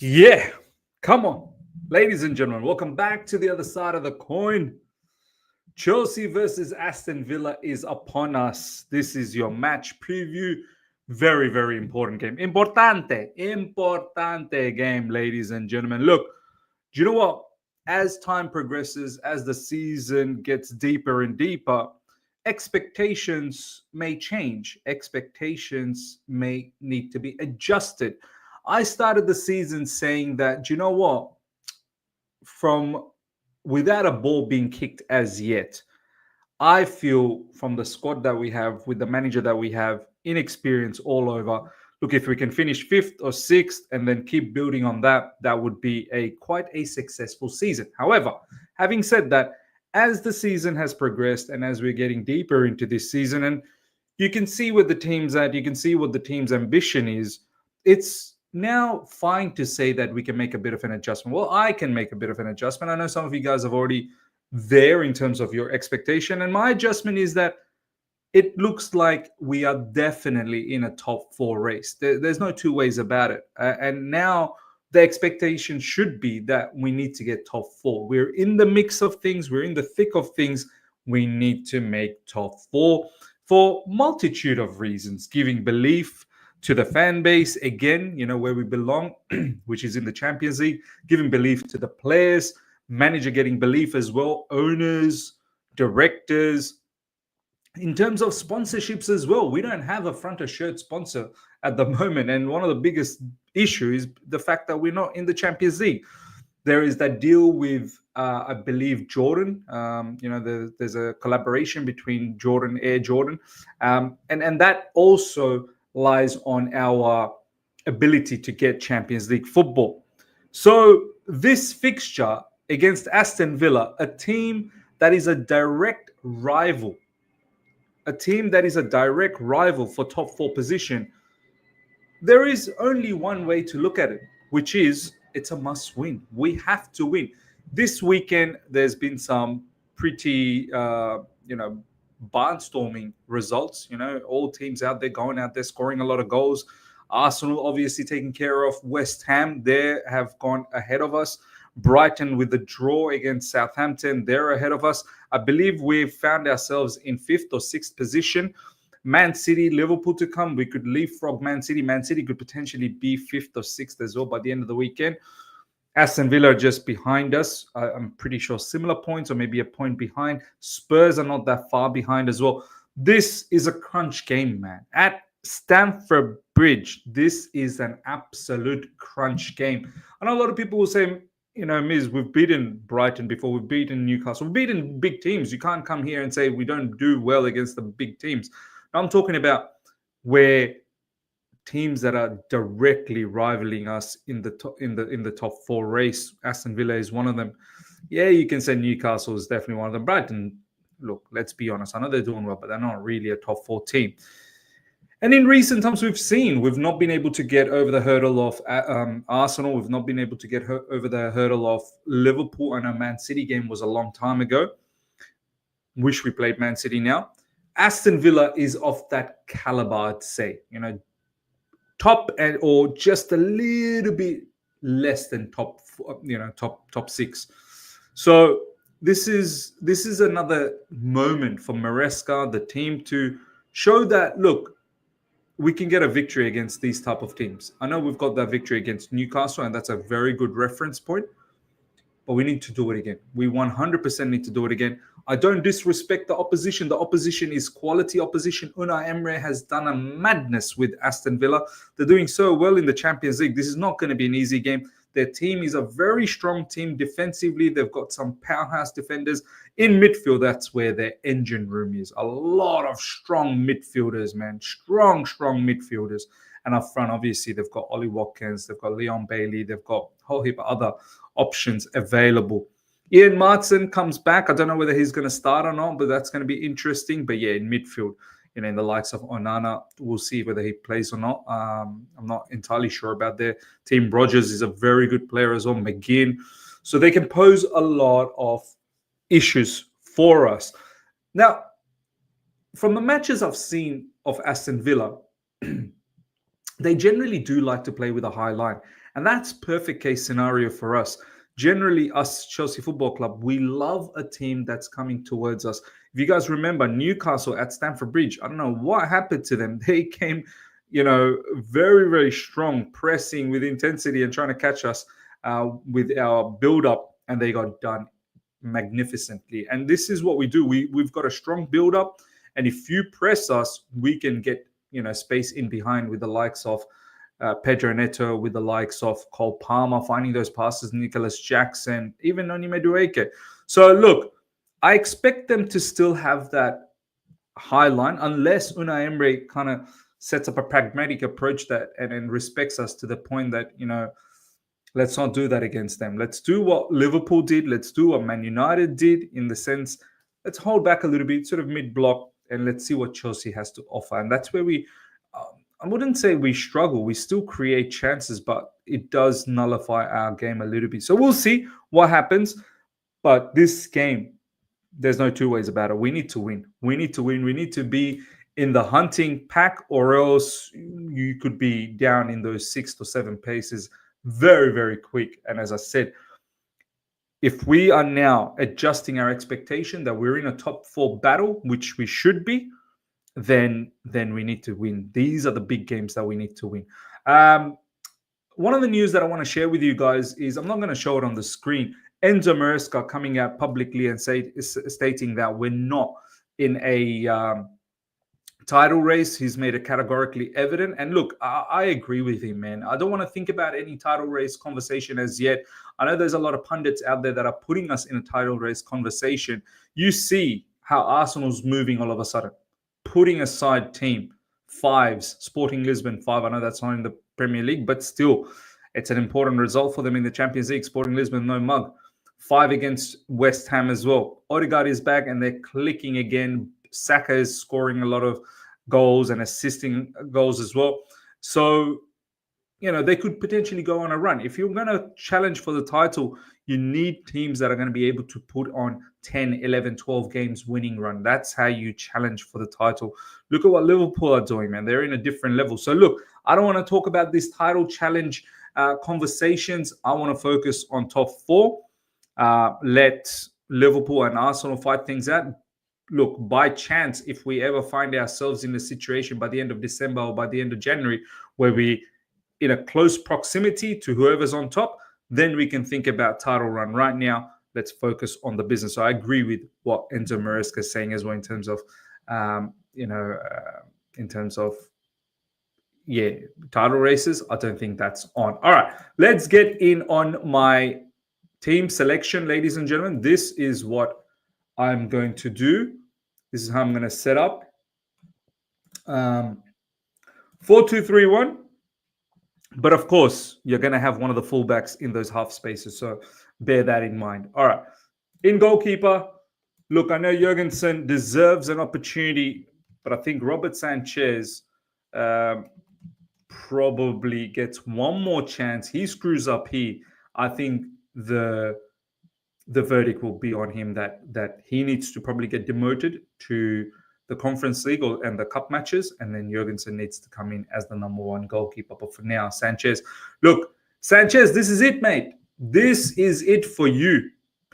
Yeah, come on. Ladies and gentlemen, welcome back to the other side of the coin. Chelsea versus Aston Villa is upon us. This is your match preview. Very, very important game. Importante game, ladies and gentlemen. Look, do you know what? As time progresses, as the season gets deeper and deeper, expectations may change. Expectations may need to be adjusted. I started the season saying that, do you know what? From without a ball being kicked as yet, I feel from the squad that we have, with the manager that we have, inexperience all over. Look, if we can finish fifth or sixth and then keep building on that, that would be a quite a successful season. However, having said that, as the season has progressed and as we're getting deeper into this season, and you can see where the team's at, you can see what the team's ambition is. It's now fine to say that we can make a bit of an adjustment. Well, I can make a bit of an adjustment. I know some of you guys have already there in terms of your expectation. And my adjustment is that it looks like we are definitely in a top four race. There's no two ways about it. And now the expectation should be that we need to get top four. We're in the mix of things, we're in the thick of things. We need to make top four for multitude of reasons, giving belief to the fan base again, where we belong, which is in the Champions League, giving belief to the players, manager getting belief as well, owners, directors. In terms of sponsorships as well, we don't have a front of shirt sponsor at the moment. And one of the biggest issues is the fact that we're not in the Champions League. There is that deal with, I believe, Jordan. There's a collaboration between Jordan, Air Jordan. And that also lies on our ability to get Champions League football. So this fixture against Aston Villa, a team that is a direct rival, for top four position, there is only one way to look at it, which is it's a must win. We have to win. This weekend, there's been some pretty, barnstorming results. All teams out there going out there scoring a lot of goals. Arsenal obviously taking care of West Ham. They have gone ahead of us. Brighton with the draw against Southampton, they're ahead of us. I believe we've found ourselves in fifth or sixth position. Man City, Liverpool to come. We could leapfrog Man City. Man City could potentially be fifth or sixth as well by the end of the weekend. Aston Villa are just behind us. I'm pretty sure similar points or maybe a point behind. Spurs are not that far behind as well. This is a crunch game, man. At Stamford Bridge, this is an absolute crunch game. I know a lot of people will say, Miz, we've beaten Brighton before, we've beaten Newcastle, we've beaten big teams. You can't come here and say we don't do well against the big teams. Now, I'm talking about where teams that are directly rivaling us in the top four race. Aston Villa is one of them. Yeah, you can say Newcastle is definitely one of them. Brighton, look, let's be honest. I know they're doing well, but they're not really a top four team. And in recent times, we've not been able to get over the hurdle of Arsenal. We've not been able to get over the hurdle of Liverpool. I know Man City game was a long time ago. Wish we played Man City now. Aston Villa is of that caliber, I'd say. Top or just a little bit less than top six. So this is another moment for Maresca, the team, to show that, look, we can get a victory against these type of teams. I know we've got that victory against Newcastle, and that's a very good reference point. But we need to do it again. We 100% need to do it again. I don't disrespect the opposition. The opposition is quality opposition. Unai Emery has done a madness with Aston Villa. They're doing so well in the Champions League. This is not going to be an easy game. Their team is a very strong team defensively. They've got some powerhouse defenders. In midfield, that's where their engine room is. A lot of strong midfielders, man. Strong midfielders. And up front, obviously, they've got Ollie Watkins. They've got Leon Bailey. They've got a whole heap of other options available. Ian Martin comes back. I don't know whether he's going to start or not, but that's going to be interesting. But yeah, in midfield, in the likes of Onana, we'll see whether he plays or not. I'm not entirely sure about their team. Rogers is a very good player as well. McGinn. So they can pose a lot of issues for us. Now, from the matches I've seen of Aston Villa, they generally do like to play with a high line. And that's perfect case scenario for us. Generally, us Chelsea Football Club, we love a team that's coming towards us. If you guys remember Newcastle at Stamford Bridge, I don't know what happened to them. They came, very, very strong, pressing with intensity and trying to catch us with our build up, and they got done magnificently. And this is what we do. We've got a strong build up, and if you press us, we can get space in behind with the likes of Pedro Neto, with the likes of Cole Palmer, finding those passes, Nicholas Jackson, even Noni Madueke. So look, I expect them to still have that high line unless Unai Emery kind of sets up a pragmatic approach that and respects us to the point that let's not do that against them. Let's do what Liverpool did. Let's do what Man United did, in the sense, let's hold back a little bit, sort of mid-block, and let's see what Chelsea has to offer. And that's where I wouldn't say we struggle. We still create chances, but it does nullify our game a little bit. So we'll see what happens. But this game, there's no two ways about it. We need to win. We need to win. We need to be in the hunting pack, or else you could be down in those 6 to 7 paces very, very quick. And as I said, if we are now adjusting our expectation that we're in a top 4 battle, which we should be, then we need to win. These are the big games that we need to win. One of the news that I want to share with you guys is, I'm not going to show it on the screen, Enzo Maresca coming out publicly and stating that we're not in a title race. He's made it categorically evident. And look, I agree with him, man. I don't want to think about any title race conversation as yet. I know there's a lot of pundits out there that are putting us in a title race conversation. You see how Arsenal's moving all of a sudden, putting aside team 5s, Sporting Lisbon 5. I know that's not in the Premier League, but still, it's an important result for them in the Champions League. Sporting Lisbon, no mug. 5 against West Ham as well. Odegaard is back and they're clicking again. Saka is scoring a lot of goals and assisting goals as well. So, they could potentially go on a run. If you're going to challenge for the title, you need teams that are going to be able to put on 10, 11, 12 games winning run. That's how you challenge for the title. Look at what Liverpool are doing, man. They're in a different level. So look, I don't want to talk about this title challenge conversations. I want to focus on top 4. Let Liverpool and Arsenal fight things out. Look, by chance, if we ever find ourselves in a situation by the end of December or by the end of January where we in a close proximity to whoever's on top, then we can think about title run. Right now, let's focus on the business. So I agree with what Enzo Maresca is saying as well in terms of, title races. I don't think that's on. All right, let's get in on my team selection, ladies and gentlemen. This is what I'm going to do. This is how I'm going to set up. 4-2-3-1. But of course, you're going to have one of the fullbacks in those half spaces. So bear that in mind. All right. In goalkeeper, look, I know Jurgensen deserves an opportunity, but I think Robert Sanchez probably gets one more chance. He screws up here. I think the verdict will be on him that he needs to probably get demoted to the Conference League and the cup matches, and then Jurgensen needs to come in as the number 1 goalkeeper. But for now, Sanchez. Look, Sanchez, this is it, mate. This is it for you.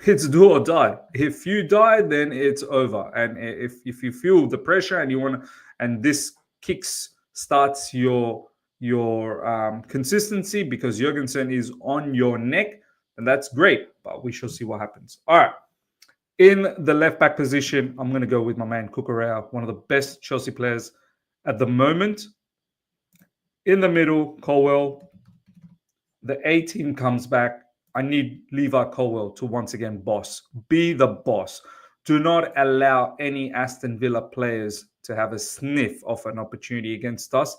It's do or die. If you die, then it's over. And if you feel the pressure and you want to, and this starts your consistency because Jurgensen is on your neck, and that's great. But we shall see what happens. All right. In the left-back position, I'm going to go with my man, Cucurella, one of the best Chelsea players at the moment. In the middle, Colwell. The A team comes back. I need Levi Colwell to once again be the boss. Do not allow any Aston Villa players to have a sniff of an opportunity against us.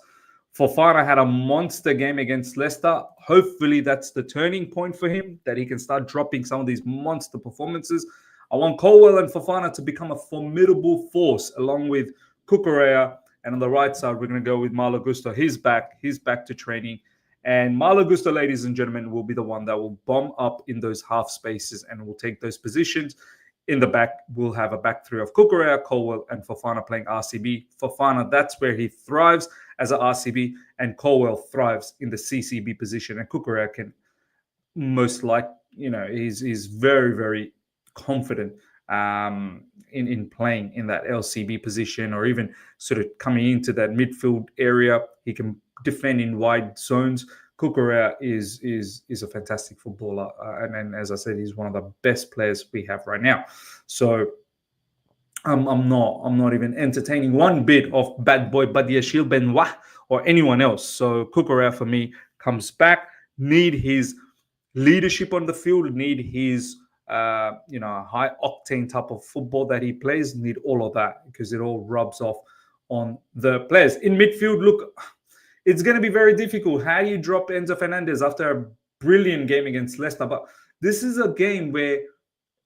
Fofana had a monster game against Leicester. Hopefully that's the turning point for him, that he can start dropping some of these monster performances. I want Colwell and Fofana to become a formidable force along with Cucurella. And on the right side, we're going to go with Malo Gusto. He's back to training. And Malo Gusto, ladies and gentlemen, will be the one that will bomb up in those half spaces and will take those positions. In the back, we'll have a back three of Cucurella, Colwell, and Fofana playing RCB. Fofana, that's where he thrives. as a RCB, and Colwell thrives in the CCB position, and Kukurea can most like, he's very, very confident in playing in that LCB position, or even sort of coming into that midfield area. He can defend in wide zones. Kukurea is a fantastic footballer, and as I said, he's one of the best players we have right now. So I'm not even entertaining one bit of bad boy Badiashile Benoit or anyone else. So Kukurea for me comes back. Need his leadership on the field. Need his high octane type of football that he plays. Need all of that, because it all rubs off on the players in midfield. Look, it's going to be very difficult. How do you drop Enzo Fernandez after a brilliant game against Leicester? But this is a game where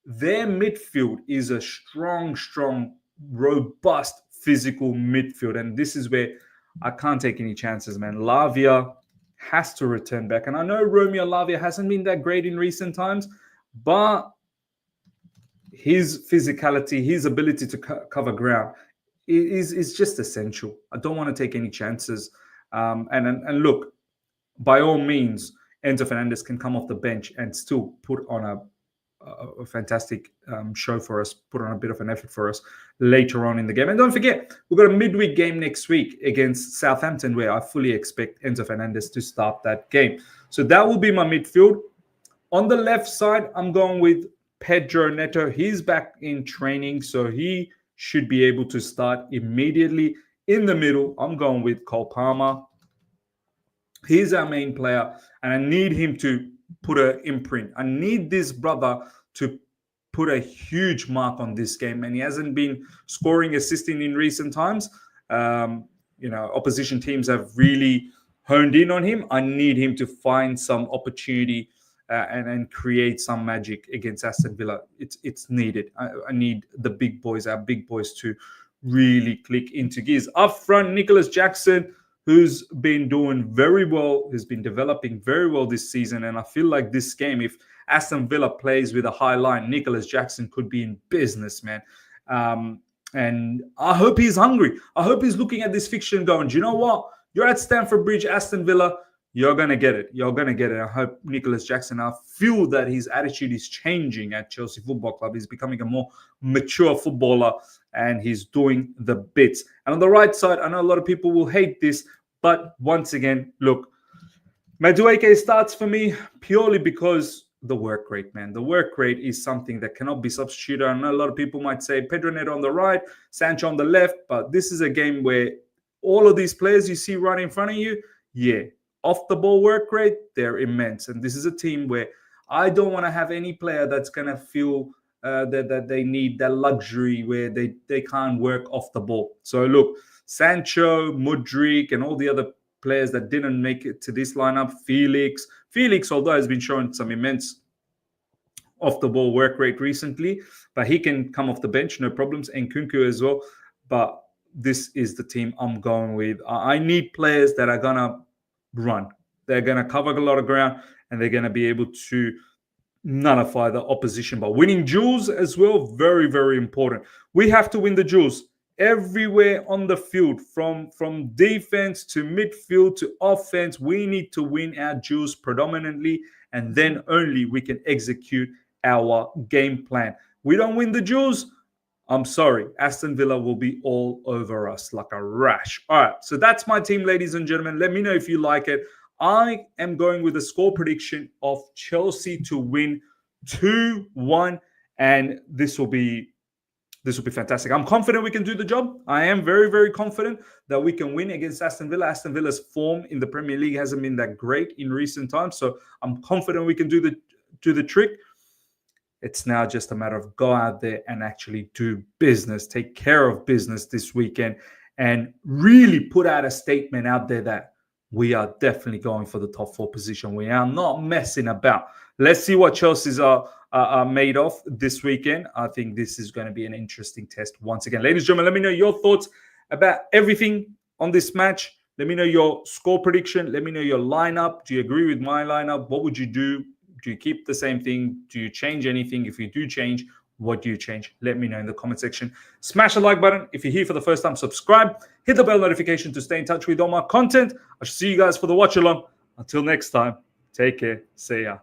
their midfield is a strong, robust, physical midfield. And this is where I can't take any chances, man. Lavia has to return back. And I know Romeo Lavia hasn't been that great in recent times, but his physicality, his ability to cover ground is just essential. I don't want to take any chances. And look, by all means, Enzo Fernandez can come off the bench and still put on a fantastic show for us, put on a bit of an effort for us later on in the game. And don't forget, we've got a midweek game next week against Southampton, where I fully expect Enzo Fernandez to start that game. So that will be my midfield. On the left side, I'm going with Pedro Neto. He's back in training, so he should be able to start immediately. In the middle, I'm going with Cole Palmer. He's our main player, and I need him to put an imprint. I need this brother to put a huge mark on this game, and he hasn't been scoring, assisting in recent times. Opposition teams have really honed in on him. I need him to find some opportunity and create some magic against Aston Villa. It's needed. I need the big boys, our big boys, to really click into gears. Up front, Nicholas Jackson, who's been doing very well, has been developing very well this season. And I feel like this game, if Aston Villa plays with a high line, Nicholas Jackson could be in business, man. And I hope he's hungry. I hope he's looking at this fixture and going, do you know what? You're at Stamford Bridge, Aston Villa. You're going to get it. You're going to get it. I hope Nicholas Jackson, I feel that his attitude is changing at Chelsea Football Club. He's becoming a more mature footballer, and he's doing the bits. And on the right side, I know a lot of people will hate this, but once again, look, Madueke starts for me purely because the work rate, man. The work rate is something that cannot be substituted. I know a lot of people might say Pedro Neto on the right, Sancho on the left, but this is a game where all of these players you see right in front of you, off the ball work rate, they're immense. And this is a team where I don't want to have any player that's going to feel that they need that luxury where they can't work off the ball. So look, Sancho, Mudryk, and all the other players that didn't make it to this lineup, Felix, although has been showing some immense off the ball work rate recently, but he can come off the bench, no problems, and Kunku as well. But this is the team I'm going with. I need players that are going to run. They're going to cover a lot of ground, and they're going to be able to nullify the opposition. But winning duels as well, very, very important. We have to win the duels everywhere on the field, from defense to midfield to offense. We need to win our duels predominantly, and then only we can execute our game plan. We don't win the duels, I'm sorry, Aston Villa will be all over us like a rash. All right, so that's my team, ladies and gentlemen. Let me know if you like it. I am going with a score prediction of Chelsea to win 2-1, and this will be fantastic. I'm confident we can do the job. I am very, very confident that we can win against Aston Villa. Aston Villa's form in the Premier League hasn't been that great in recent times, so I'm confident we can do the trick. It's now just a matter of go out there and actually do business, take care of business this weekend, and really put out a statement out there that we are definitely going for the top 4 position. We are not messing about. Let's see what Chelsea's are made of this weekend. I think this is going to be an interesting test once again. Ladies and gentlemen, let me know your thoughts about everything on this match. Let me know your score prediction. Let me know your lineup. Do you agree with my lineup? What would you do? Do you keep the same thing? Do you change anything? If you do change, What do you change? Let me know in the comment section. Smash the like button. If you're here for the first time, subscribe. Hit the bell notification to stay in touch with all my content. I shall see you guys for the watch along. Until next time, take care. See ya.